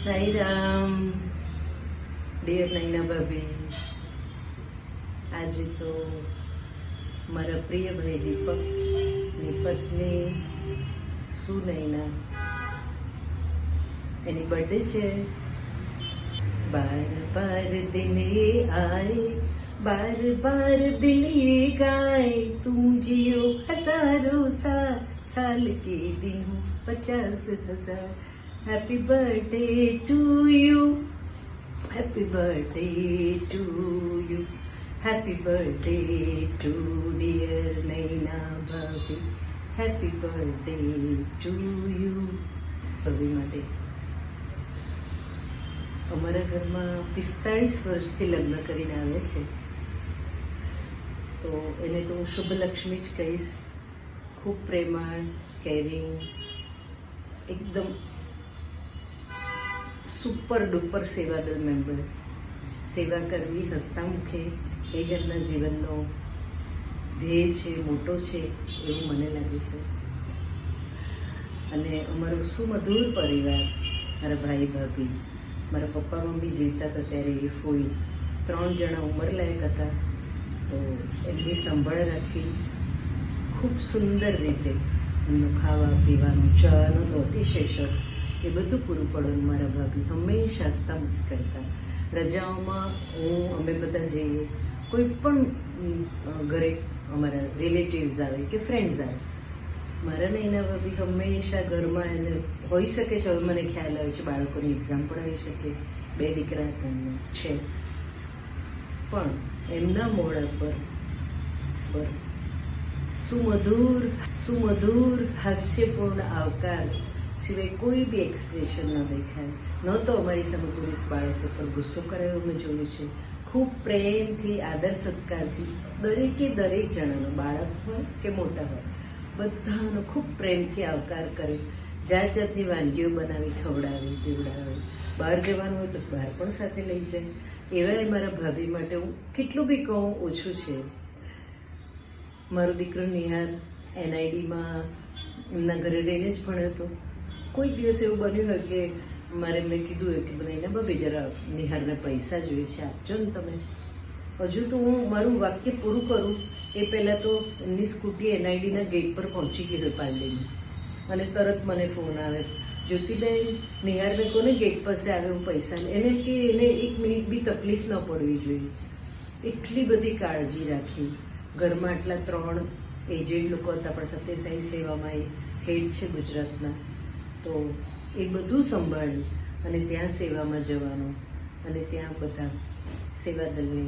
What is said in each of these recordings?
Sai Ram dear Naina ભાભી, આજે તો મારા પ્રિય ભાઈ દીપકની પત્ની સુનૈના એની બર્થડે છે। बार बार दिल ये आए, बार बार दिल ये गाए, तुम जियो हजारों साल के दिन हो 50,000। Happy birthday to you, happy birthday to you, happy birthday to dear Naina bhabhi, happy birthday to you. भाभी માટે અમારા ઘરમાં 45 વર્ષથી લગ્ન કરીને આવે છે, તો એને તો હું શુભલક્ષ્મી જ કહીશ। ખૂબ પ્રેમાળ, કેરિંગ, એકદમ સુપર ડુપર સેવાદળ મેમ્બર। સેવા કરવી હસતા મુખે એ જ એમના જીવનનો ધ્યેય છે, મોટો છે એવું મને લાગે છે। અને અમારો સુમધુર પરિવાર, મારા ભાઈ ભાભી, મારા પપ્પા મમ્મી જીવતા હતા ત્યારે એ ફોઈ 3 જણા ઉંમરલાયક હતા, તો એમની સંભાળ રાખી ખૂબ સુંદર રીતે એમનું ખાવા પીવાનું, ચાનો તો અતિશય શોખ, એ બધું પૂરું પડવાનું મારા ભાભી હંમેશા હસતામુખ કરતા। રજાઓમાં અમે બધા જઈએ, કોઈ પણ ઘરે અમારા રિલેટિવ્સ આવે કે ફ્રેન્ડ્સ આવે, મારા નૈના ભાભી હંમેશા ઘરમાં એને હોઈ શકે છે, હવે મને ખ્યાલ આવે છે બાળકોની એક્ઝામ પણ આવી શકે, 2 દીકરા હતા છે, પણ એમના મોઢા પર સુમધુર હાસ્યપૂર્ણ આવકાર સિવાય કોઈ બી એક્સપ્રેશન ન દેખાય। ન તો અમારી સામે પોલીસ બાળકો પર ગુસ્સો કરાયો મેં જોયું છે। ખૂબ પ્રેમથી, આદર સત્કારથી દરેકે દરેક જણાનો, બાળક હોય કે મોટા હોય, બધાનો ખૂબ પ્રેમથી આવકાર કરે। જાત જાતની વાનગીઓ બનાવી ખવડાવે, પીવડાવે, બહાર જવાનું હોય તો બહાર પણ સાથે લઈ જાય। એવા મારા ભાભી માટે હું કેટલું બી કહું ઓછું છે। મારો દીકરો નિહાર NIDમાં એમના ઘરે રહીને જ ભણ્યો હતો। કોઈ દિવસ એવું બન્યું હોય કે મેં કીધું હોય કે નૈના ભાભી જરા નિહારને પૈસા જોઈએ છે, આપજો ને તમે। હજુ તો હું મારું વાક્ય પૂરું કરું એ પહેલાં તો એમની સ્કૂટી NIDના ગેટ પર પહોંચી ગઈ હોય પાલડીમાં, અને તરત મને ફોન આવે, જ્યોતિબેન નિહારને કોને ગેટ પાસે આવે, હું પૈસા એને કે એને 1 મિનિટ બી તકલીફ ન પડવી જોઈએ, એટલી બધી કાળજી રાખી। ઘરમાં આટલા 3 એજેડ લોકો હતા, પણ સત્યસાઈ સેવામાં એ હેડ છે ગુજરાતના, તો એ બધું સંભાળી અને ત્યાં સેવામાં જવાનું, અને ત્યાં બધા સેવાદળને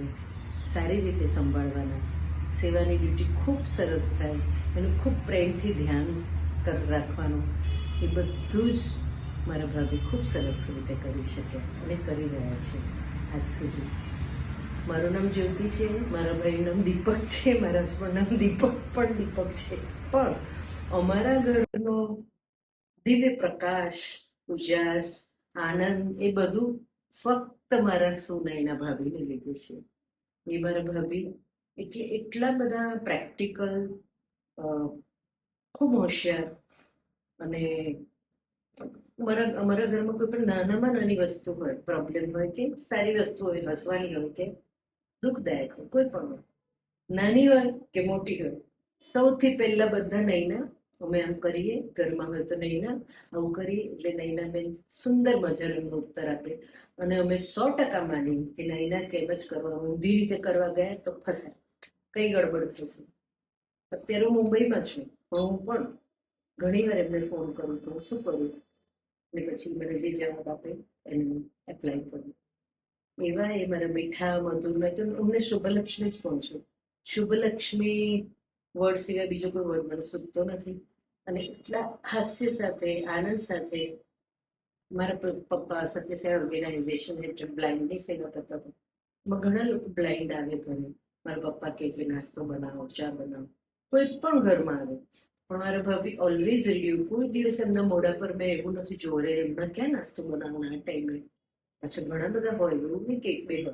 સારી રીતે સંભાળવાના, સેવાની ડ્યુટી ખૂબ સરસ થાય એનું ખૂબ પ્રેમથી ધ્યાન રાખવાનું, એ બધું જ મારા ભાભી ખૂબ સરસ રીતે કરી શક્યા અને કરી રહ્યા છે આજ સુધી। મારું નામ જ્યોતિ છે, મારા ભાઈનું નામ દીપક છે, મારા હસબન્ડ નામ દીપક છે, પણ અમારા ઘરનો દિવ્ય પ્રકાશ, ઉજાસ, આનંદ એ બધું ફક્ત મારા સુનૈના ભાભીને લીધે છે। એ મારા ભાભી એટલા બધા પ્રેક્ટિકલ, ખૂબ હોશિયાર, અને અમારા ઘરમાં કોઈ પણ નાનામાં નાની વસ્તુ હોય, પ્રોબ્લેમ હોય કે સારી વસ્તુ હોય, હસવાની હોય કે દુઃખદાયક હોય, કોઈ પણ હોય, નાની હોય કે મોટી હોય, સૌથી પહેલા બધા નૈના, અમે આમ કરીએ, ઘરમાં હોય તો નૈના આવું કરીએ, એટલે નૈનાબેન સુંદર મજાનો ઉત્તર આપે, અને અમે 100% માની કે નૈના કેમ જ કરવા, ઊંધી રીતે કરવા ગયા તો ફસાય, કઈ ગડબડ થશે। અત્યારે હું મુંબઈમાં છું, પણ હું પણ ઘણી વાર એમને ફોન કરું તો શું કરું, અને પછી મને જે જવાબ આપે એને એપ્લાય કરું। એવા એ મારા મીઠા મધુર, મેં તો અમને શુભલક્ષ્મી જ કહું છું। શુભલક્ષ્મી વર્ડ સિવાય બીજો કોઈ વર્ડ મને સૂચતો નથી, અને એટલા હાસ્ય સાથે, આનંદ સાથે, મારા પપ્પા સત્યસાઈ ઓર્ગેનાઇઝેશન હેઠળ બ્લાઇન્ડની સેવા કરતા હતા, એમાં ઘણા લોકો બ્લાઇન્ડ આવે ઘરે, મારા પપ્પા કે નાસ્તો બનાવો, ચા બનાવો, કોઈ પણ ઘરમાં આવે, પણ મારા ભાભી ઓલવેઝ રેડી। કોઈ દિવસ એમના મોઢા પર મેં એવું નથી જોરે એમના ક્યાં નાસ્તો બનાવવાનો આ ટાઈમે, અચ્છા ઘણા બધા હોય, એવું નહીં કે 1-2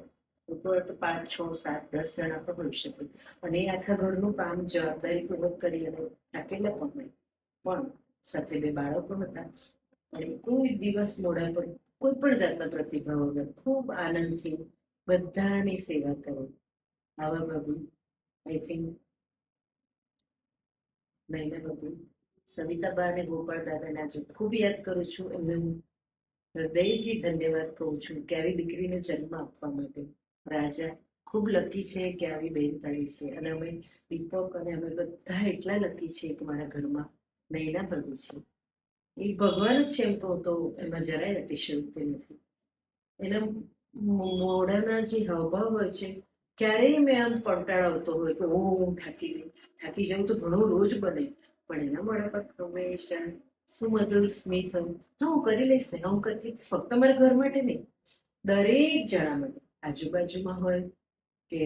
હોય, તો 5, 6, 7, 10 જણા પણ હોઈ શકે, અને એ આખા ઘરનું કામ જવાબદારીપૂર્વક કરી અને થાકેલા પણ હોય, પણ સાથે 2 બાળકો હતા, અને કોઈ દિવસ મોઢા પર કોઈ પણ જાતના પ્રતિભાવ વગર ખૂબ આનંદથી બધાની સેવા કરો. આવા ભાભી આઈ થિંક નૈના ભાભી સવિતાબા અને ગોપાળ દાદાને આજે ખૂબ યાદ કરું છું. એમને હું હૃદયથી ધન્યવાદ કહું છું કે આવી દીકરીને જન્મ આપવા માટે. રાજા ખૂબ લકી છે કે આવી બેન તારી છે, અને અમે દીપક અને અમે બધા એટલા લકી છીએ કે મારા ઘરમાં નૈના ભાભી છે. એ ભગવાન જ છે એમ કહું તો એમાં જરાય અતિશયોક્તિ નથી. એના મોઢાના જે હાવભાવ હોય છે, ક્યારેય મેં આમ કંટાળ આવતો હોય કે હું થાકી જાઉં તો ઘણું રોજ બને, પણ એના મોઢા પર હંમેશા સુમધુર સ્મિત હોય. હા, હું કરી લઈશ ને, હા, હું કરતી. ફક્ત મારા ઘર માટે નહીં, દરેક જણા માટે, આજુબાજુમાં હોય કે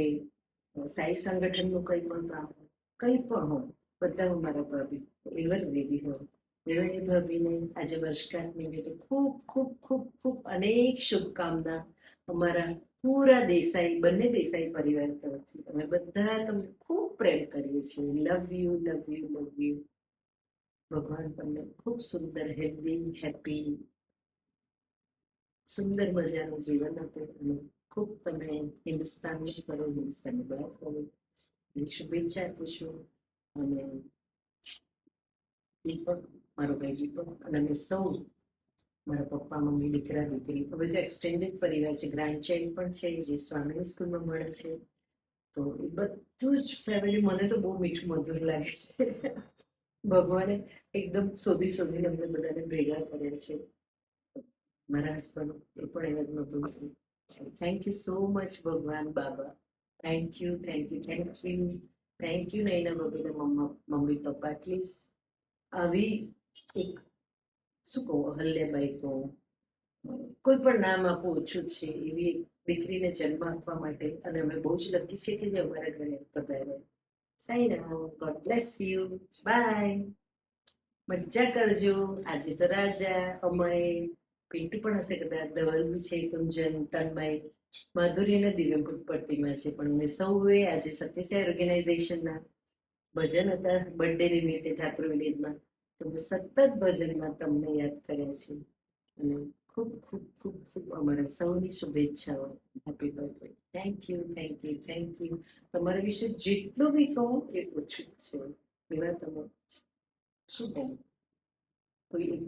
સાઈ સંગઠનનું કંઈ પણ કામ હોય, કંઈ પણ હોય, બધા મારા ભાભી એવર રેડી હોય. એવા એ ભાભીને આજે વર્ષગાંઠ નિમિત્તે ખૂબ ખૂબ ખૂબ ખૂબ અનેક શુભકામના અમારા પૂરા દેસાઈ, બંને દેસાઈ પરિવાર તરફથી. અમે બધા તમને ખૂબ પ્રેમ કરીએ છીએ. Love you, love you, love you. ભગવાન તમને ખૂબ સુંદર, હેલ્ધી, હેપી, સુંદર મજાનું જીવન આપે અને ખૂબ તમે હિન્દુસ્તાનની કરો, હિન્દુસ્તાનની બહાર કરો એવી શુભેચ્છા આપું છું. અને દીપક, મારો ભાઈ દીપક અને અમે સૌ, મારા પપ્પા, મમ્મી, દીકરા, દીકરી, હવે તો એક્સટેન્ડેડ પરિવાર છે, ગ્રાન્ડ ચાઇલ્ડ પણ છે જે સ્વામીની સ્કૂલમાં ભણે છે. તો એ બધું જ ફેમિલી મને તો બહુ મીઠું મધુર લાગે છે. ભગવાને એકદમ શોધી શોધીને અમને બધાને ભેગા કર્યા છે. મારા હસબન્ડ એ પણ એવા જ મધુર છે. થેન્ક યુ સો મચ ભગવાન બાબા. Thank you, thank you, thank you, thank you Naina ભાભીના મમ્મી પપ્પા. એટલીસ્ટ આવી એક, શું કહું, અહલ્યાબાઈ કહું, કોઈ પણ નામ આપવું ઓછું છે, એવી દીકરીને જન્મ આપવા માટે. અને અમે બહુ જ લકી છીએ કે જે અમારા ઘરે પધારે. Sairam, god bless you, bye. મજા કરજો. આજે તો રાજા, અમય, પિન્ટુ પણ હશે કદાચ, ધવલ બી છે, કુંજન, તન્મય, માધુરી અને દિવ્ય પ્રતિમા છે. પણ અમે સૌએ આજે સત્યસાઈ ઓર્ગેનાઇઝેશનના ભજન હતા બર્થડે નિમિત્તે ઠાકોર વિલેજમાં, તો મેં સતત ભજનમાં તમને યાદ કર્યા છે. અને ખૂબ ખૂબ ખૂબ ખૂબ અમારા સૌની શુભેચ્છાઓ. Happy birthday. Thank you, thank you, thank you. તમારા વિશે જેટલું બી કહું એ ઓછું જ છે. એવા તમે, શું કહું, કોઈ એક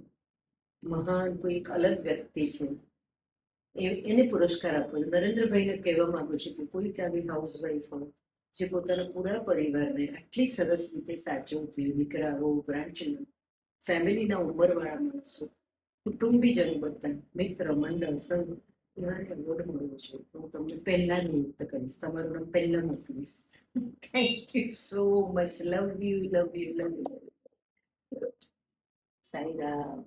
મહાન, કોઈ એક અલગ વ્યક્તિ છે, એને પુરસ્કાર આપો. નરેન્દ્રભાઈને કહેવા માંગુ છું કે કોઈક આવી હાઉસવાઈફ હોય જે પોતાના પૂરા પરિવારને આટલી સરસ રીતે સાચવતી, દીકરાઓ, ગ્રાન્ડચિલ્ડ્રન, ફેમિલીના ઉંમરવાળા માણસો, કુટુંબીજનો, બધા મિત્ર મંડળ, સંઘ, એવાને એવોર્ડ મળ્યો છે. હું તમને પહેલા નિયુક્ત કરીશ, તમારું નામ પહેલા મોકલીશ. Thank you so much. Love you, love you, love you. Sairam.